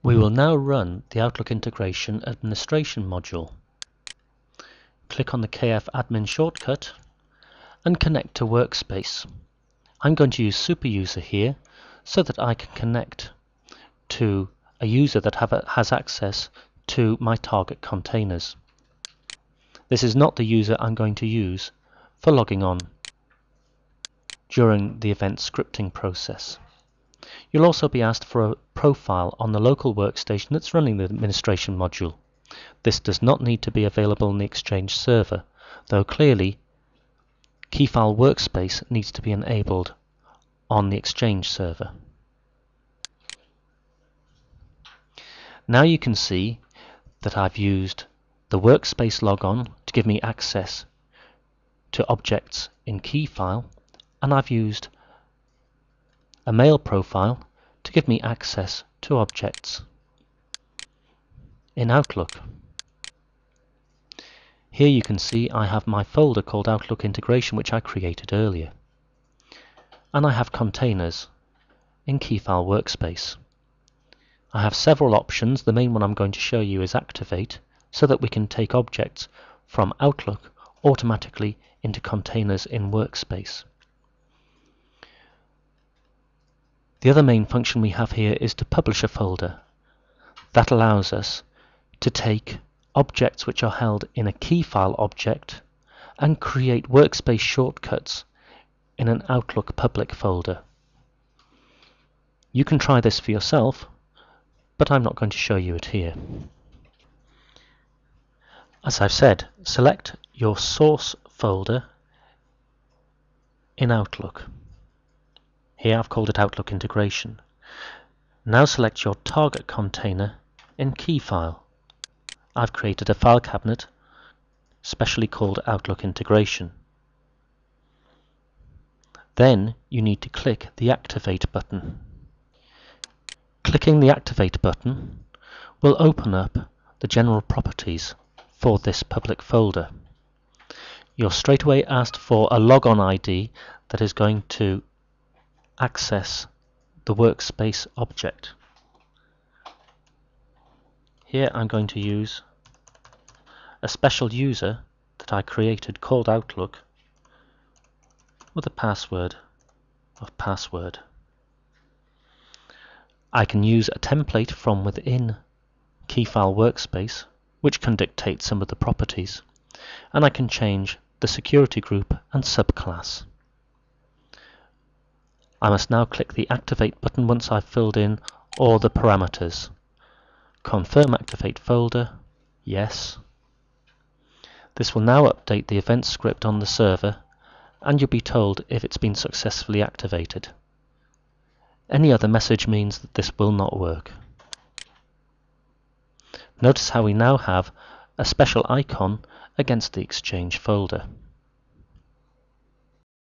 We will now run the Outlook Integration Administration module. Click on the KF Admin shortcut and connect to Workspace. I'm going to use SuperUser here so that I can connect to a user that has access to my target containers. This is not the user I'm going to use for logging on during the event scripting process. You'll also be asked for a profile on the local workstation that's running the administration module. This does not need to be available on the Exchange server, though clearly Keyfile workspace needs to be enabled on the Exchange server. Now you can see that I've used the workspace logon to give me access to objects in Keyfile, and I've used a mail profile to give me access to objects in Outlook. Here you can see I have my folder called Outlook Integration, which I created earlier, and I have containers in Keyfile workspace. I have several options. The main one I'm going to show you is Activate, so that we can take objects from Outlook automatically into containers in workspace. The other main function we have here is to publish a folder. That allows us to take objects which are held in a Keyfile object and create workspace shortcuts in an Outlook public folder. You can try this for yourself, but I'm not going to show you it here. As I've said, select your source folder in Outlook. Here I've called it Outlook Integration. Now select your target container in Keyfile. I've created a file cabinet specially called Outlook Integration. Then you need to click the Activate button. Clicking the Activate button will open up the general properties for this public folder. You're straight away asked for a logon ID that is going to access the workspace object. Here I'm going to use a special user that I created called Outlook with a password of password. I can use a template from within Keyfile workspace which can dictate some of the properties, and I can change the security group and subclass. I must now click the Activate button once I've filled in all the parameters. Confirm Activate folder, yes. This will now update the event script on the server, and you'll be told if it's been successfully activated. Any other message means that this will not work. Notice how we now have a special icon against the Exchange folder.